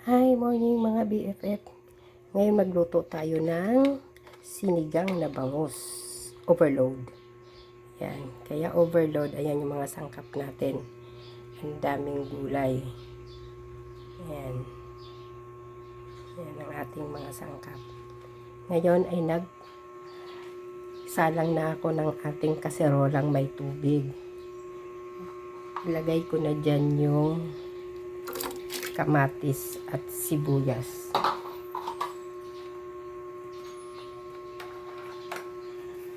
Hi, morning mga BFF. Ngayon magluto tayo ng sinigang na bangus. Overload. Yan. Kaya overload, ayan yung mga sangkap natin. Ang daming gulay. Ayan. Yan ang ating mga sangkap. Ngayon ay nagsalang na ako ng ating kaserolang may tubig. Ilagay ko na dyan yung kamatis at sibuyas.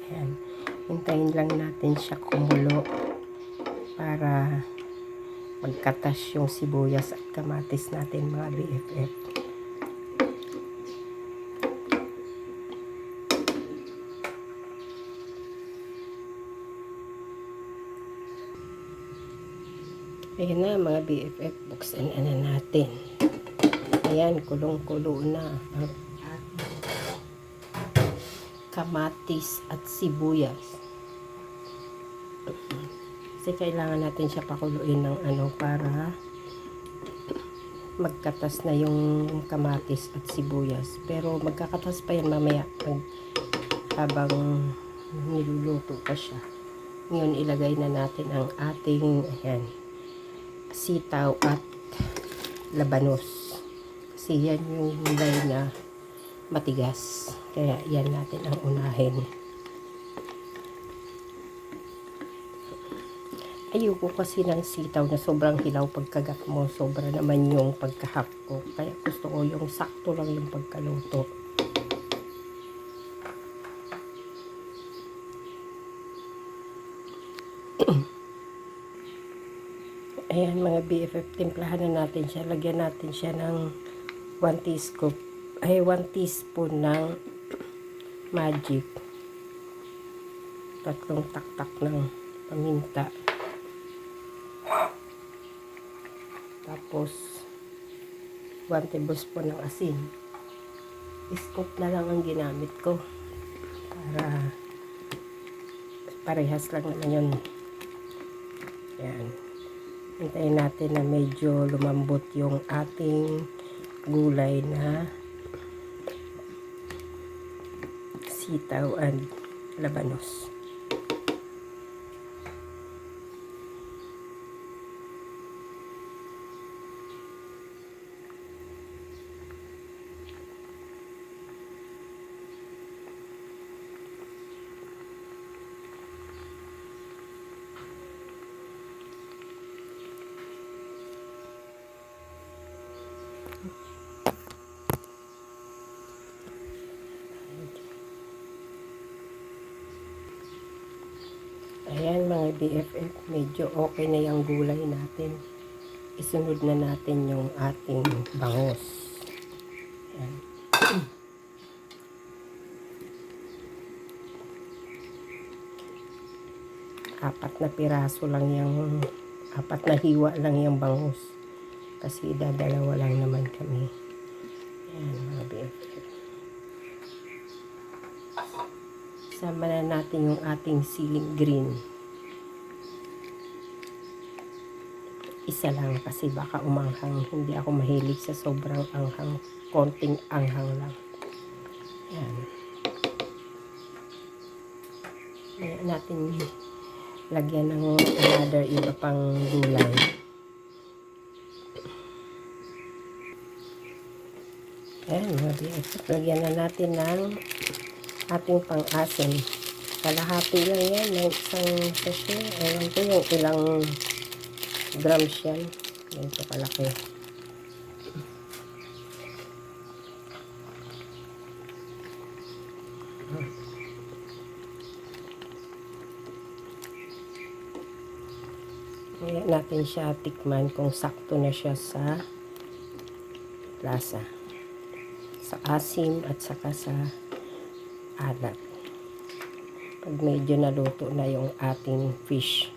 Ayan. Hintayin lang natin siya kumulo para magkatas yung sibuyas at kamatis natin mga BFF. Ayan na mga BFF, buksan na natin. Ayan, kulong-kulo na ang kamatis at sibuyas. Kasi kailangan natin siya pakuluin ng para magkatas na yung kamatis at sibuyas. Pero magkakatas pa yan mamaya habang niluluto pa siya. Ngayon ilagay na natin ang ating sitaw at labanos. Kasi yan yung gulay na matigas. Kaya yan natin ang unahin. Ayoko kasi ng sitaw na sobrang hilaw pagkagat mo. Sobra naman yung pagkahap ko. Kaya gusto ko yung sakto lang yung pagkaluto. Ayan mga BFF, timplahan na natin siya. Lagyan natin siya ng 1 teaspoon ng magic. 3 taktak ng paminta. Tapos 1 tablespoon ng asin. Scoop na lang ang ginamit ko para parehas lang naman yun. Ayan. Hintayin natin na medyo lumambot yung ating gulay na sitaw at labanos. Ayan mga BFF, medyo okay na yung gulay natin. Isunod na natin yung ating bangus. Ayan. 4 na piraso lang yung 4 na hiwa lang yung bangus. Kasi dadalawa lang naman kami. Ayan mga BFF. Sama na natin yung ating siling green. Isa lang kasi baka umanghang. Hindi ako mahilig sa sobrang anghang. Konting anghang lang. Ayan. Ayan natin lagyan ng another iba pang gulay. Ayan mga BFF. Lagyan na natin ng ating pang-asim. Kalahati lang yan ng isang sachet. Ayan ko yung ilang grams yan. Ganito kalaki. Ayan natin siya tikman kung sakto na siya sa lasa. Sa asim at saka sa alat. Pag medyo naluto na yung ating fish.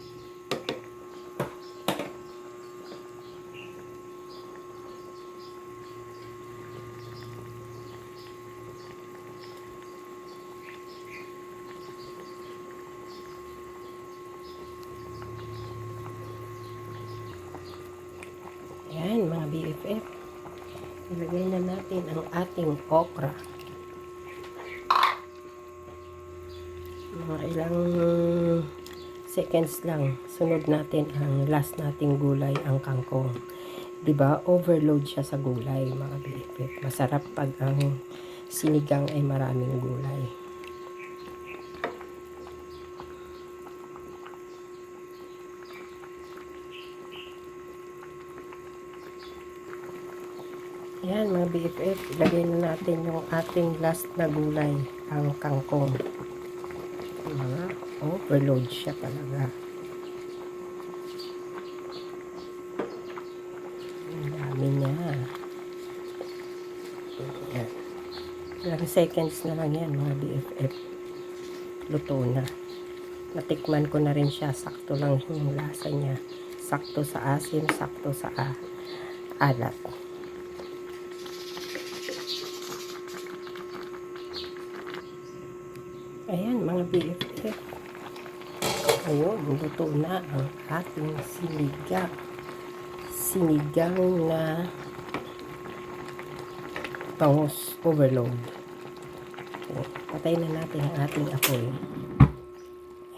Ayan mga BFF. Ilagay na natin ang ating okra. Mga ilang seconds lang. Sunod natin ang last nating gulay, ang kangkong. 'Di ba? Overload siya sa gulay, mga BFF. Masarap pag ang sinigang ay maraming gulay. Ayan mga BFF, ilagay na natin yung ating last na gulay, ang kangkong. Overload siya talaga. Ang dami niya. Ayan. Ilang seconds na lang yan mga BFF. Luto na. Natikman ko na rin siya. Sakto lang yung lasa niya. Sakto sa asim, sakto sa alat. Ayan mga BFF. Ayun, luto na ang ating sinigang. Sinigang na bangus overload. Okay, patay na natin ang ating apoy.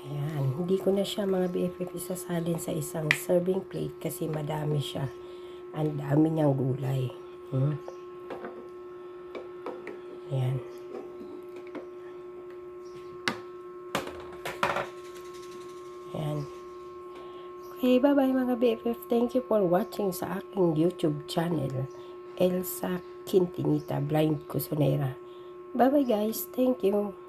Ayan, hindi ko na siya mga BFF isasalin sa isang serving plate kasi madami siya. Ang dami niyang gulay. Ayan. Ayan. Okay, bye-bye mga BFF. Thank you for watching sa aking YouTube channel, Elsa Quintinita Blind Cocinera. Bye-bye guys. Thank you.